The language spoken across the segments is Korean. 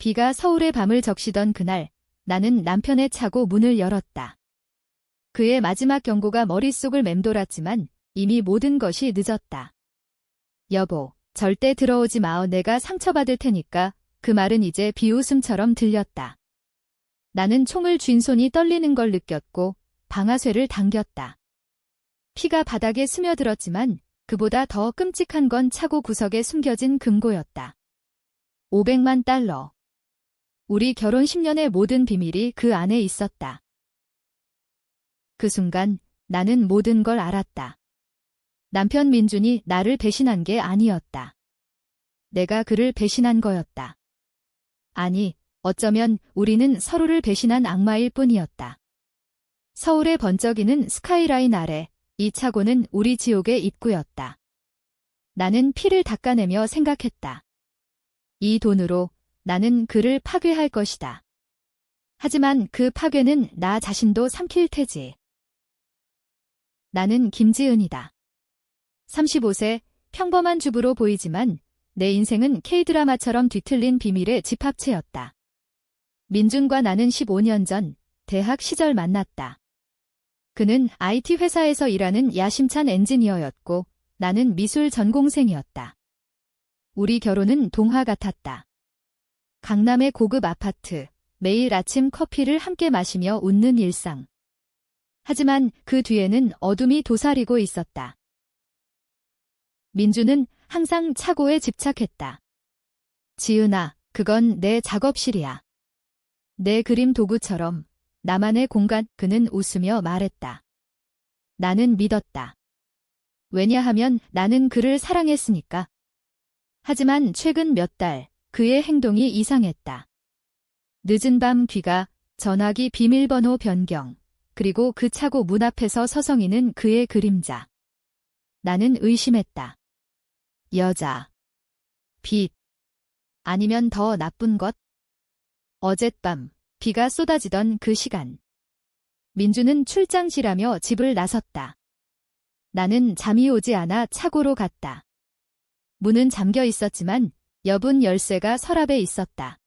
비가 서울의 밤을 적시던 그날, 나는 남편의 차고 문을 열었다. 그의 마지막 경고가 머릿속을 맴돌았지만 이미 모든 것이 늦었다. 여보, 절대 들어오지 마어. 내가 상처받을 테니까. 그 말은 이제 비웃음처럼 들렸다. 나는 총을 쥔 손이 떨리는 걸 느꼈고 방아쇠를 당겼다. 피가 바닥에 스며들었지만 그보다 더 끔찍한 건 차고 구석에 숨겨진 금고였다. 500만 달러. 우리 결혼 10년의 모든 비밀이 그 안에 있었다. 그 순간 나는 모든 걸 알았다. 남편 민준이 나를 배신한 게 아니었다. 내가 그를 배신한 거였다. 아니, 어쩌면 우리는 서로를 배신한 악마일 뿐이었다. 서울의 번쩍이는 스카이라인 아래, 이 차고는 우리 지옥의 입구였다. 나는 피를 닦아내며 생각했다. 이 돈으로 나는 그를 파괴할 것이다. 하지만 그 파괴는 나 자신도 삼킬 테지. 나는 김지은이다. 35세, 평범한 주부로 보이지만 내 인생은 K드라마처럼 뒤틀린 비밀의 집합체였다. 민준과 나는 15년 전 대학 시절 만났다. 그는 IT 회사에서 일하는 야심찬 엔지니어였고 나는 미술 전공생이었다. 우리 결혼은 동화 같았다. 강남의 고급 아파트, 매일 아침 커피를 함께 마시며 웃는 일상. 하지만 그 뒤에는 어둠이 도사리고 있었다. 민주는 항상 차고에 집착했다. 지은아, 그건 내 작업실이야. 내 그림 도구처럼 나만의 공간. 그는 웃으며 말했다. 나는 믿었다. 왜냐하면 나는 그를 사랑했으니까. 하지만 최근 몇 달 그의 행동이 이상했다. 늦은 밤 귀가, 전화기 비밀번호 변경, 그리고 그 차고 문 앞에서 서성이는 그의 그림자. 나는 의심했다. 여자, 빚, 아니면 더 나쁜 것? 어젯밤 비가 쏟아지던 그 시간. 민주는 출장지라며 집을 나섰다. 나는 잠이 오지 않아 차고로 갔다. 문은 잠겨 있었지만 여분 열쇠가 서랍에 있었다.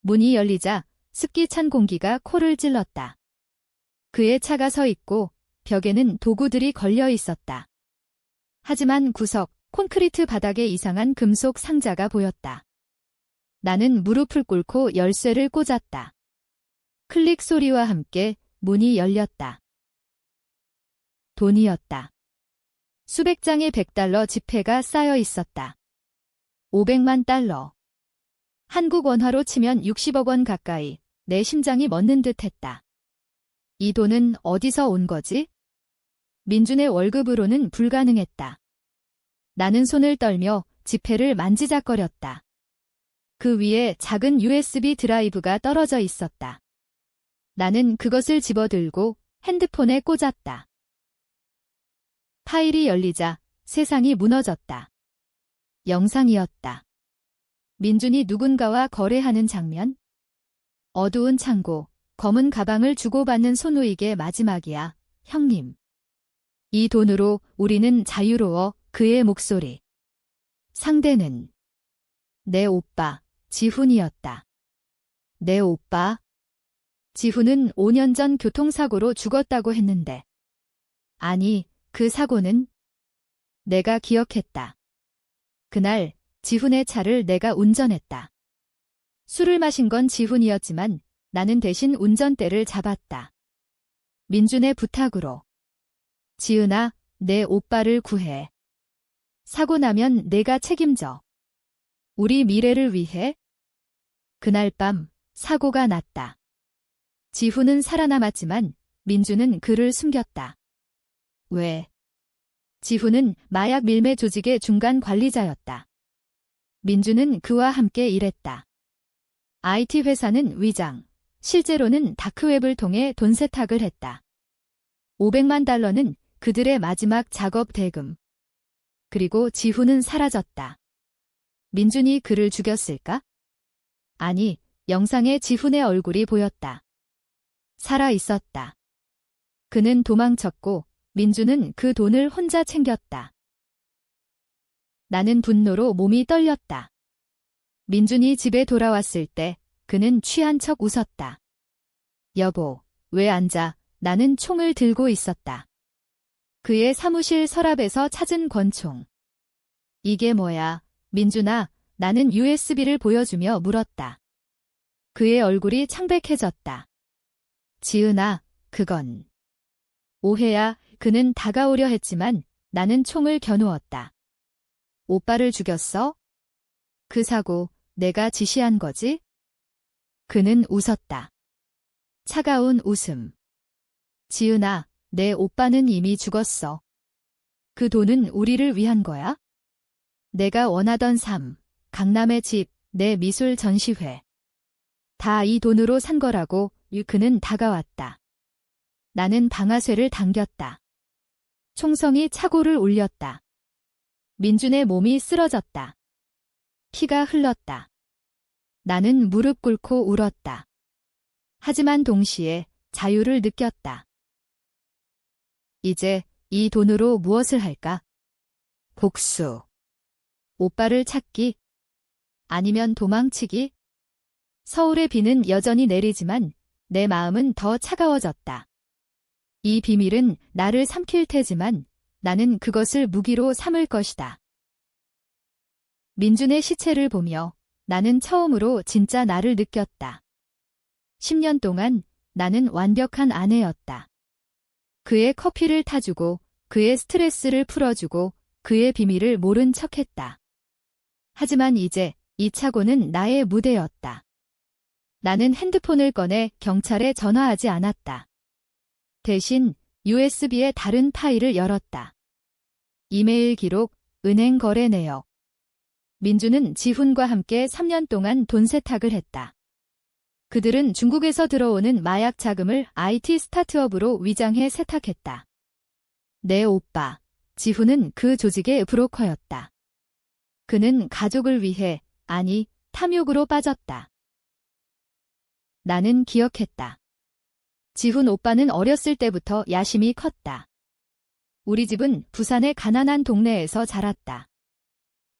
문이 열리자 습기 찬 공기가 코를 찔렀다. 그의 차가 서 있고 벽에는 도구들이 걸려 있었다. 하지만 구석, 콘크리트 바닥에 이상한 금속 상자가 보였다. 나는 무릎을 꿇고 열쇠를 꽂았다. 클릭 소리와 함께 문이 열렸다. 돈이었다. 수백 장의 100달러 지폐가 쌓여 있었다. 500만 달러. 한국 원화로 치면 60억 원 가까이. 내 심장이 멎는 듯 했다. 이 돈은 어디서 온 거지? 민준의 월급으로는 불가능했다. 나는 손을 떨며 지폐를 만지작거렸다. 그 위에 작은 USB 드라이브가 떨어져 있었다. 나는 그것을 집어들고 핸드폰에 꽂았다. 파일이 열리자 세상이 무너졌다. 영상이었다. 민준이 누군가와 거래하는 장면? 어두운 창고, 검은 가방을 주고받는 손우익의 마지막이야, 형님. 이 돈으로 우리는 자유로워. 그의 목소리. 상대는 내 오빠, 지훈이었다. 내 오빠? 지훈은 5년 전 교통사고로 죽었다고 했는데. 아니, 그 사고는 내가 기억했다. 그날 지훈의 차를 내가 운전했다. 술을 마신 건 지훈이었지만 나는 대신 운전대를 잡았다. 민준의 부탁으로. 지은아, 내 오빠를 구해. 사고 나면 내가 책임져. 우리 미래를 위해. 그날 밤 사고가 났다. 지훈은 살아남았지만 민주는 그를 숨겼다. 왜? 지훈은 마약 밀매 조직의 중간 관리자였다. 민주는 그와 함께 일했다. IT 회사는 위장, 실제로는 다크웹을 통해 돈 세탁을 했다. 500만 달러는 그들의 마지막 작업 대금. 그리고 지훈은 사라졌다. 민준이 그를 죽였을까? 아니, 영상에 지훈의 얼굴이 보였다. 살아 있었다. 그는 도망쳤고 민준은 그 돈을 혼자 챙겼다. 나는 분노로 몸이 떨렸다. 민준이 집에 돌아왔을 때 그는 취한 척 웃었다. 여보, 왜 앉아? 나는 총을 들고 있었다. 그의 사무실 서랍에서 찾은 권총. 이게 뭐야, 민준아? 나는 USB를 보여주며 물었다. 그의 얼굴이 창백해졌다. 지은아, 그건. 오해야. 그는 다가오려 했지만 나는 총을 겨누었다. 오빠를 죽였어? 그 사고 내가 지시한 거지? 그는 웃었다. 차가운 웃음. 지은아, 내 오빠는 이미 죽었어. 그 돈은 우리를 위한 거야? 내가 원하던 삶, 강남의 집, 내 미술 전시회. 다 이 돈으로 산 거라고. 그는 다가왔다. 나는 방아쇠를 당겼다. 총성이 차고를 울렸다. 민준의 몸이 쓰러졌다. 피가 흘렀다. 나는 무릎 꿇고 울었다. 하지만 동시에 자유를 느꼈다. 이제 이 돈으로 무엇을 할까? 복수. 오빠를 찾기? 아니면 도망치기? 서울의 비는 여전히 내리지만 내 마음은 더 차가워졌다. 이 비밀은 나를 삼킬 테지만 나는 그것을 무기로 삼을 것이다. 민준의 시체를 보며 나는 처음으로 진짜 나를 느꼈다. 10년 동안 나는 완벽한 아내였다. 그의 커피를 타주고 그의 스트레스를 풀어주고 그의 비밀을 모른 척했다. 하지만 이제 이 차고는 나의 무대였다. 나는 핸드폰을 꺼내 경찰에 전화하지 않았다. 대신 USB의 다른 파일을 열었다. 이메일 기록, 은행 거래 내역. 민준은 지훈과 함께 3년 동안 돈 세탁을 했다. 그들은 중국에서 들어오는 마약 자금을 IT 스타트업으로 위장해 세탁했다. 내 오빠, 지훈은 그 조직의 브로커였다. 그는 가족을 위해, 아니, 탐욕으로 빠졌다. 나는 기억했다. 지훈 오빠는 어렸을 때부터 야심이 컸다. 우리 집은 부산의 가난한 동네에서 자랐다.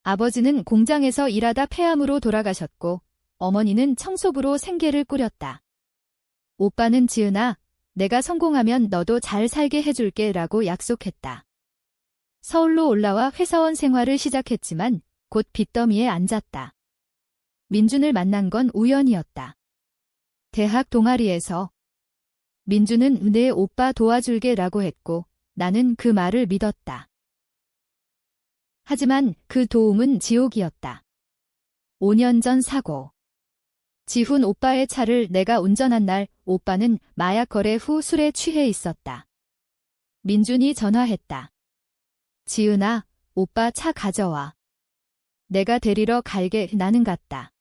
아버지는 공장에서 일하다 폐암으로 돌아가셨고 어머니는 청소부로 생계를 꾸렸다. 오빠는 지은아, 내가 성공하면 너도 잘 살게 해줄게 라고 약속했다. 서울로 올라와 회사원 생활을 시작했지만 곧 빚더미에 앉았다. 민준을 만난 건 우연이었다. 대학 동아리에서. 민준은 내 오빠 도와줄게 라고 했고 나는 그 말을 믿었다. 하지만 그 도움은 지옥이었다. 5년 전 사고. 지훈 오빠의 차를 내가 운전한 날 오빠는 마약 거래 후 술에 취해 있었다. 민준이 전화했다. 지은아, 오빠 차 가져와. 내가 데리러 갈게. 나는 갔다.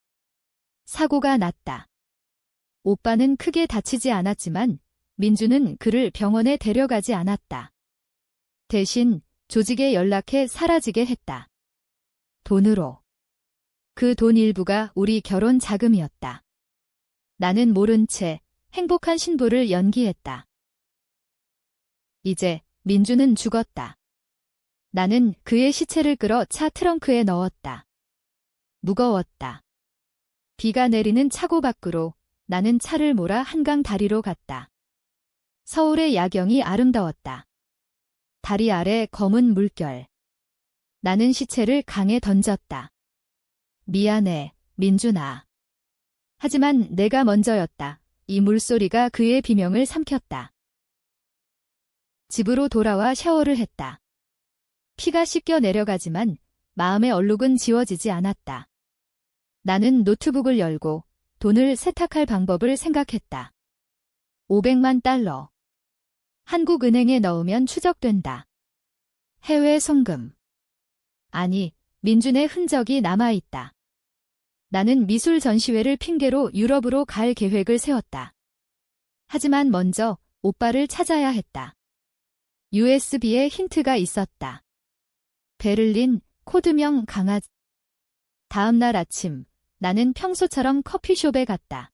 사고가 났다. 오빠는 크게 다치지 않았지만 민준은 그를 병원에 데려가지 않았다. 대신 조직에 연락해 사라지게 했다. 돈으로. 그 돈 일부가 우리 결혼 자금이었다. 나는 모른 채 행복한 신부를 연기했다. 이제 민준은 죽었다. 나는 그의 시체를 끌어 차 트렁크에 넣었다. 무거웠다. 비가 내리는 차고 밖으로 나는 차를 몰아 한강 다리로 갔다. 서울의 야경이 아름다웠다. 다리 아래 검은 물결. 나는 시체를 강에 던졌다. 미안해, 민준아. 하지만 내가 먼저였다. 이 물소리가 그의 비명을 삼켰다. 집으로 돌아와 샤워를 했다. 피가 씻겨 내려가지만 마음의 얼룩은 지워지지 않았다. 나는 노트북을 열고 돈을 세탁할 방법을 생각했다. 500만 달러. 한국은행에 넣으면 추적된다. 해외 송금. 아니, 민준의 흔적이 남아있다. 나는 미술 전시회를 핑계로 유럽으로 갈 계획을 세웠다. 하지만 먼저 오빠를 찾아야 했다. USB에 힌트가 있었다. 베를린, 코드명 강아지. 다음 날 아침, 나는 평소처럼 커피숍에 갔다.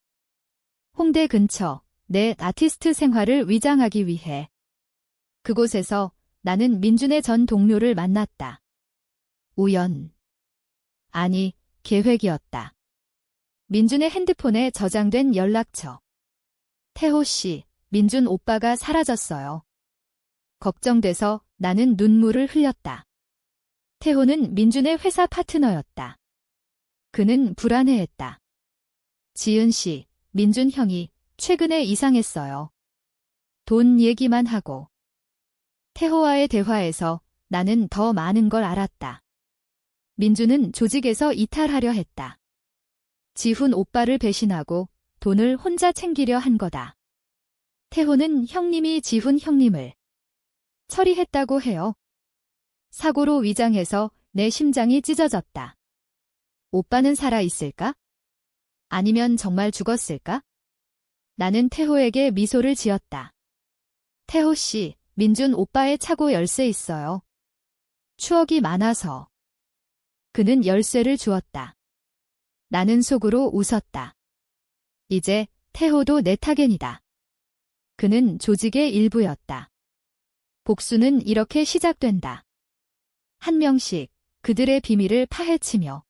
홍대 근처, 내 아티스트 생활을 위장하기 위해. 그곳에서 나는 민준의 전 동료를 만났다. 우연. 아니, 계획이었다. 민준의 핸드폰에 저장된 연락처. 태호 씨, 민준 오빠가 사라졌어요. 걱정돼서 나는 눈물을 흘렸다. 태호는 민준의 회사 파트너였다. 그는 불안해했다. 지은 씨, 민준 형이 최근에 이상했어요. 돈 얘기만 하고. 태호와의 대화에서 나는 더 많은 걸 알았다. 민준은 조직에서 이탈하려 했다. 지훈 오빠를 배신하고 돈을 혼자 챙기려 한 거다. 태호는 형님이 지훈 형님을 처리했다고 해요. 사고로 위장해서 내 심장이 찢어졌다. 오빠는 살아있을까? 아니면 정말 죽었을까? 나는 태호에게 미소를 지었다. 태호 씨, 민준 오빠의 차고 열쇠 있어요. 추억이 많아서. 그는 열쇠를 주었다. 나는 속으로 웃었다. 이제 태호도 내 타겟이다. 그는 조직의 일부였다. 복수는 이렇게 시작된다. 한 명씩 그들의 비밀을 파헤치며.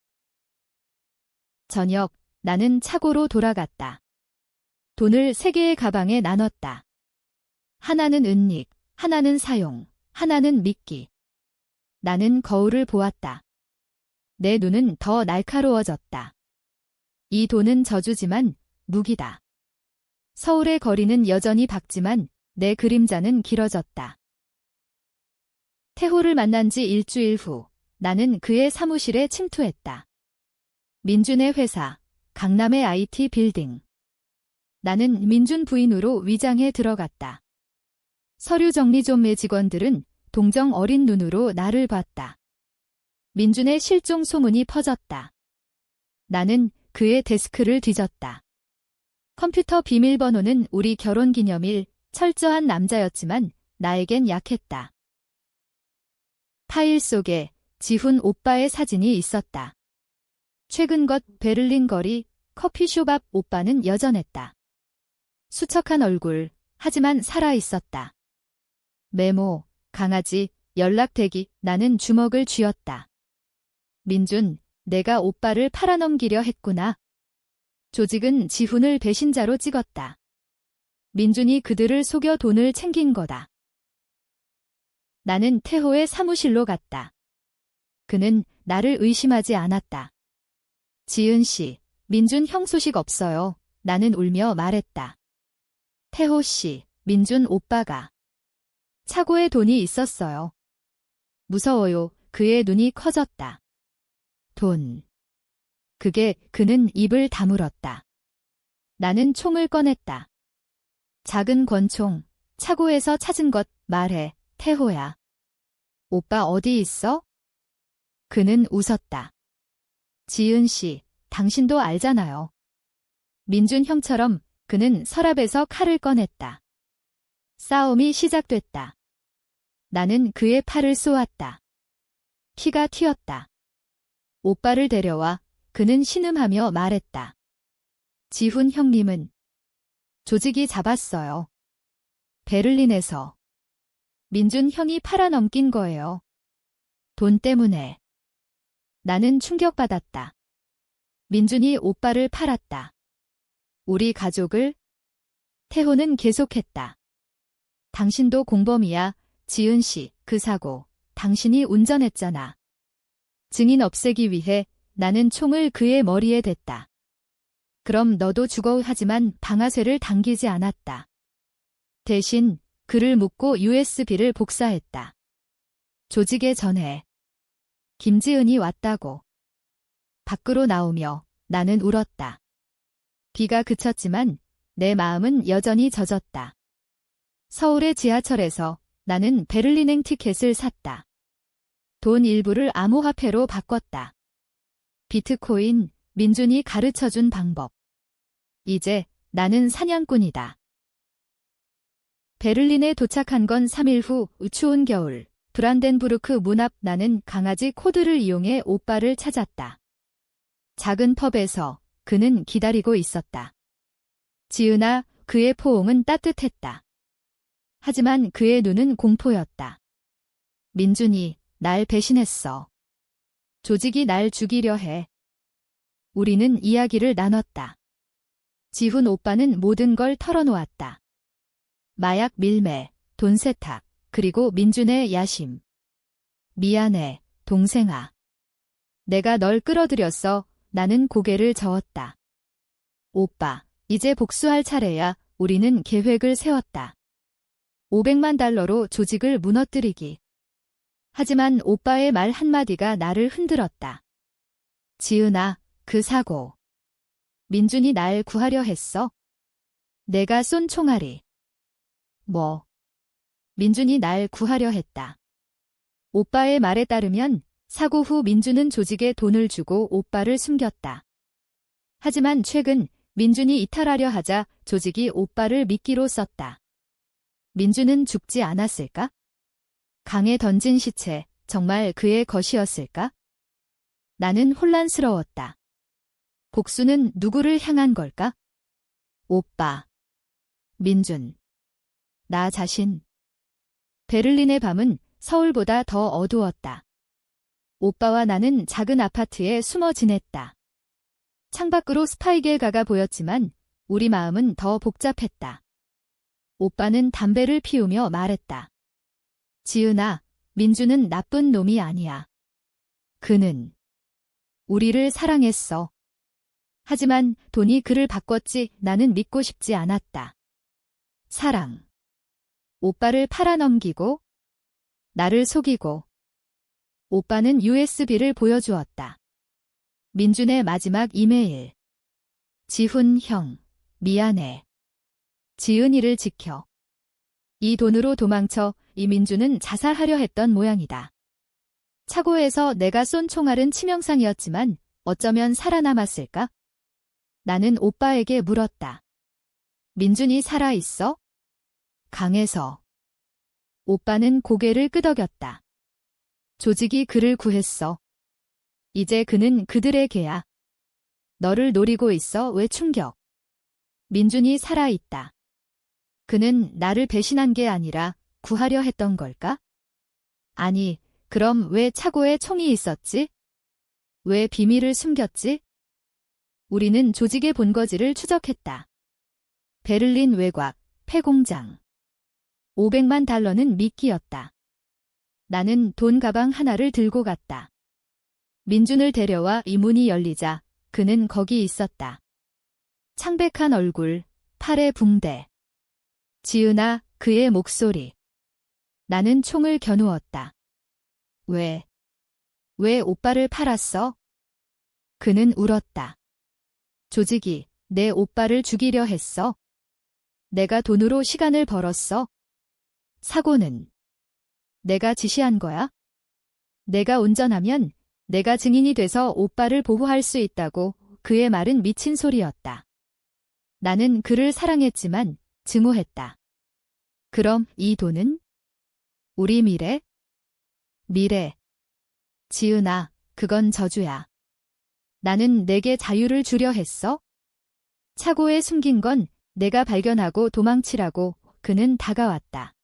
저녁, 나는 차고로 돌아갔다. 돈을 3개의 가방에 나눴다. 하나는 은닉, 하나는 사용, 하나는 미끼. 나는 거울을 보았다. 내 눈은 더 날카로워졌다. 이 돈은 저주지만 무기다. 서울의 거리는 여전히 밝지만 내 그림자는 길어졌다. 태호를 만난 지 일주일 후 나는 그의 사무실에 침투했다. 민준의 회사, 강남의 IT 빌딩. 나는 민준 부인으로 위장해 들어갔다. 서류 정리점의 직원들은 동정 어린 눈으로 나를 봤다. 민준의 실종 소문이 퍼졌다. 나는 그의 데스크를 뒤졌다. 컴퓨터 비밀번호는 우리 결혼기념일, 철저한 남자였지만 나에겐 약했다. 파일 속에 지훈 오빠의 사진이 있었다. 최근 것 베를린 거리, 커피숍 앞 오빠는 여전했다. 수척한 얼굴, 하지만 살아있었다. 메모, 강아지, 연락 대기, 나는 주먹을 쥐었다. 민준, 내가 오빠를 팔아넘기려 했구나. 조직은 지훈을 배신자로 찍었다. 민준이 그들을 속여 돈을 챙긴 거다. 나는 태호의 사무실로 갔다. 그는 나를 의심하지 않았다. 지은 씨, 민준 형 소식 없어요. 나는 울며 말했다. 태호 씨, 민준 오빠가 차고에 돈이 있었어요. 무서워요. 그의 눈이 커졌다. 돈. 그는 입을 다물었다. 나는 총을 꺼냈다. 작은 권총, 차고에서 찾은 것, 말해, 태호야. 오빠 어디 있어? 그는 웃었다. 지은 씨, 당신도 알잖아요. 민준 형처럼 그는 서랍에서 칼을 꺼냈다. 싸움이 시작됐다. 나는 그의 팔을 쏘았다. 피가 튀었다. 오빠를 데려와. 그는 신음하며 말했다. 지훈 형님은 조직이 잡았어요. 베를린에서. 민준 형이 팔아넘긴 거예요. 돈 때문에. 나는 충격받았다. 민준이 오빠를 팔았다. 우리 가족을? 태호는 계속했다. 당신도 공범이야. 지은 씨, 그 사고. 당신이 운전했잖아. 증인 없애기 위해 나는 총을 그의 머리에 댔다. 그럼 너도 죽어. 하지만 방아쇠를 당기지 않았다. 대신 그를 묶고 USB를 복사했다. 조직에 전해. 김지은이 왔다고. 밖으로 나오며 나는 울었다. 비가 그쳤지만 내 마음은 여전히 젖었다. 서울의 지하철에서 나는 베를린행 티켓을 샀다. 돈 일부를 암호화폐로 바꿨다. 비트코인, 민준이 가르쳐준 방법. 이제 나는 사냥꾼이다. 베를린에 도착한 건 3일 후, 추운 겨울, 브란덴부르크 문 앞. 나는 강아지 코드를 이용해 오빠를 찾았다. 작은 펍에서 그는 기다리고 있었다. 지은아, 그의 포옹은 따뜻했다. 하지만 그의 눈은 공포였다. 민준이 날 배신했어. 조직이 날 죽이려 해. 우리는 이야기를 나눴다. 지훈 오빠는 모든 걸 털어놓았다. 마약 밀매, 돈 세탁, 그리고 민준의 야심. 미안해, 동생아. 내가 널 끌어들였어. 나는 고개를 저었다. 오빠, 이제 복수할 차례야. 우리는 계획을 세웠다. 500만 달러로 조직을 무너뜨리기. 하지만 오빠의 말 한마디가 나를 흔들었다. 지은아, 그 사고. 민준이 날 구하려 했어? 내가 쏜 총알이. 뭐? 민준이 날 구하려 했다. 오빠의 말에 따르면 사고 후 민준은 조직에 돈을 주고 오빠를 숨겼다. 하지만 최근 민준이 이탈하려 하자 조직이 오빠를 미끼로 썼다. 민준은 죽지 않았을까? 강에 던진 시체, 정말 그의 것이었을까? 나는 혼란스러웠다. 복수는 누구를 향한 걸까? 오빠. 민준. 나 자신. 베를린의 밤은 서울보다 더 어두웠다. 오빠와 나는 작은 아파트에 숨어 지냈다. 창밖으로 스파이겔가가 보였지만 우리 마음은 더 복잡했다. 오빠는 담배를 피우며 말했다. 지은아, 민준은 나쁜 놈이 아니야. 그는 우리를 사랑했어. 하지만 돈이 그를 바꿨지. 나는 믿고 싶지 않았다. 사랑. 오빠를 팔아넘기고 나를 속이고 오빠는 USB를 보여주었다. 민준의 마지막 이메일. 지훈 형, 미안해. 지은이를 지켜. 이 돈으로 도망쳐 이민준은 자살하려 했던 모양이다. 차고에서 내가 쏜 총알은 치명상이었지만 어쩌면 살아남았을까? 나는 오빠에게 물었다. 민준이 살아있어? 강에서. 오빠는 고개를 끄덕였다. 조직이 그를 구했어. 이제 그는 그들의 개야. 너를 노리고 있어. 왜 충격? 민준이 살아있다. 그는 나를 배신한 게 아니라 구하려 했던 걸까? 아니, 그럼 왜 차고에 총이 있었지? 왜 비밀을 숨겼지? 우리는 조직의 본거지를 추적했다. 베를린 외곽, 폐공장. 500만 달러는 미끼였다. 나는 돈 가방 하나를 들고 갔다. 민준을 데려와 이 문이 열리자 그는 거기 있었다. 창백한 얼굴, 팔에 붕대. 지은아, 그의 목소리. 나는 총을 겨누었다. 왜 오빠를 팔았어? 그는 울었다. 조직이 내 오빠를 죽이려 했어. 내가 돈으로 시간을 벌었어. 사고는 내가 지시한 거야. 내가 운전하면 내가 증인이 돼서 오빠를 보호할 수 있다고. 그의 말은 미친 소리였다. 나는 그를 사랑했지만 증오했다. 그럼 이 돈은? 우리 미래? 미래. 지은아, 그건 저주야. 나는 내게 자유를 주려 했어? 차고에 숨긴 건 내가 발견하고 도망치라고. 그는 다가왔다.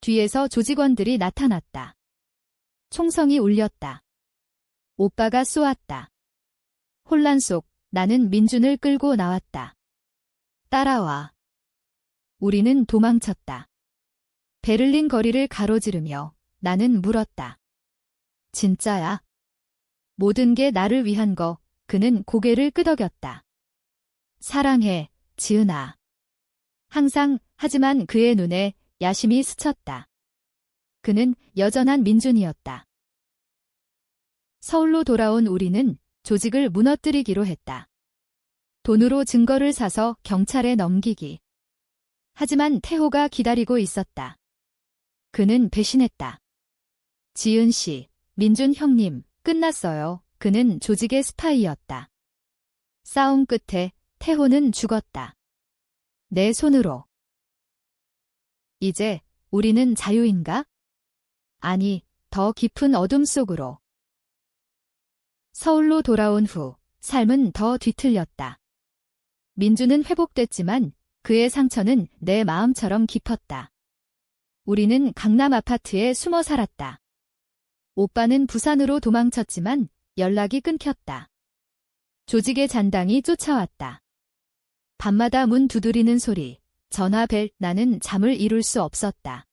뒤에서 조직원들이 나타났다. 총성이 울렸다. 오빠가 쏘았다. 혼란 속 나는 민준을 끌고 나왔다. 따라와. 우리는 도망쳤다. 베를린 거리를 가로지르며 나는 물었다. 진짜야? 모든 게 나를 위한 거. 그는 고개를 끄덕였다. 사랑해, 지은아. 항상. 하지만 그의 눈에 야심이 스쳤다. 그는 여전한 민준이었다. 서울로 돌아온 우리는 조직을 무너뜨리기로 했다. 돈으로 증거를 사서 경찰에 넘기기. 하지만 태호가 기다리고 있었다. 그는 배신했다. 지은 씨, 민준 형님, 끝났어요. 그는 조직의 스파이였다. 싸움 끝에 태호는 죽었다. 내 손으로. 이제 우리는 자유인가? 아니, 더 깊은 어둠 속으로. 서울로 돌아온 후 삶은 더 뒤틀렸다. 민준은 회복됐지만 그의 상처는 내 마음처럼 깊었다. 우리는 강남 아파트에 숨어 살았다. 오빠는 부산으로 도망쳤지만 연락이 끊겼다. 조직의 잔당이 쫓아왔다. 밤마다 문 두드리는 소리, 전화벨, 나는 잠을 이룰 수 없었다.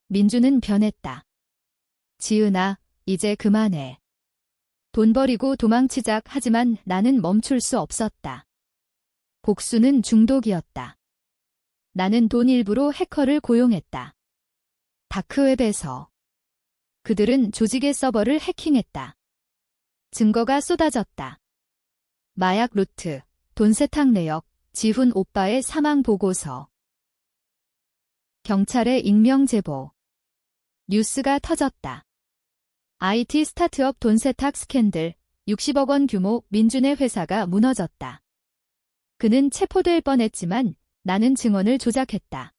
민주는 변했다. 지은아, 이제 그만해. 돈 버리고 도망치자. 하지만 나는 멈출 수 없었다. 복수는 중독이었다. 나는 돈 일부로 해커를 고용했다. 다크웹에서. 그들은 조직의 서버를 해킹했다. 증거가 쏟아졌다. 마약 루트, 돈 세탁 내역, 지훈 오빠의 사망 보고서. 경찰에 익명 제보. 뉴스가 터졌다. IT 스타트업 돈 세탁 스캔들, 60억 원 규모 민준의 회사가 무너졌다. 그는 체포될 뻔했지만 나는 증언을 조작했다.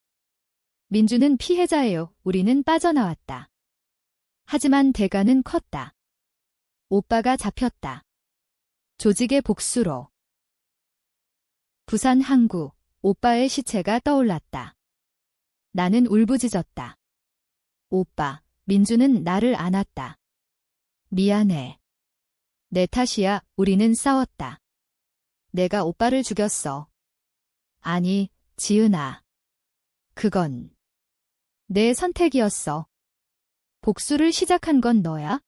민준은 피해자예요. 우리는 빠져나왔다. 하지만 대가는 컸다. 오빠가 잡혔다. 조직의 복수로. 부산 항구, 오빠의 시체가 떠올랐다. 나는 울부짖었다. 오빠, 민준은 나를 안았다. 미안해. 내 탓이야. 우리는 싸웠다. 내가 오빠를 죽였어. 아니, 지은아. 그건 내 선택이었어. 복수를 시작한 건 너야?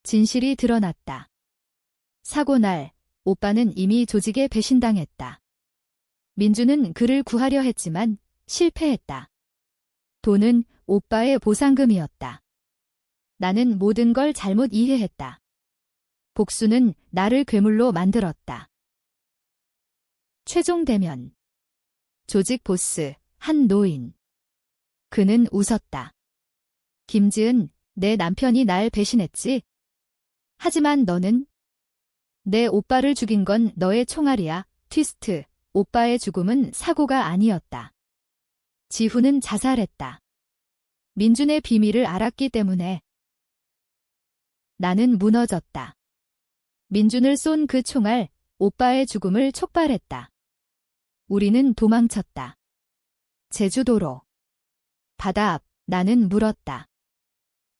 진실이 드러났다. 사고 날, 오빠는 이미 조직에 배신당했다. 민주는 그를 구하려 했지만 실패했다. 돈은 오빠의 보상금이었다. 나는 모든 걸 잘못 이해했다. 복수는 나를 괴물로 만들었다. 최종 대면. 조직 보스, 한 노인. 그는 웃었다. 김지은, 내 남편이 날 배신했지? 하지만 너는? 내 오빠를 죽인 건 너의 총알이야. 트위스트, 오빠의 죽음은 사고가 아니었다. 지훈은 자살했다. 민준의 비밀을 알았기 때문에. 나는 무너졌다. 민준을 쏜 그 총알, 오빠의 죽음을 촉발했다. 우리는 도망쳤다. 제주도로. 바다 앞, 나는 물었다.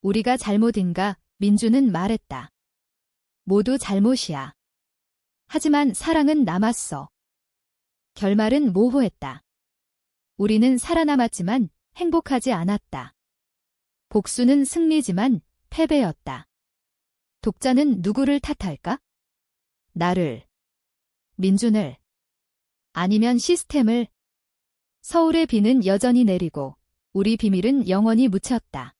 우리가 잘못인가? 민준은 말했다. 모두 잘못이야. 하지만 사랑은 남았어. 결말은 모호했다. 우리는 살아남았지만 행복하지 않았다. 복수는 승리지만 패배였다. 독자는 누구를 탓할까? 나를, 민준을, 아니면 시스템을. 서울의 비는 여전히 내리고 우리 비밀은 영원히 묻혔다.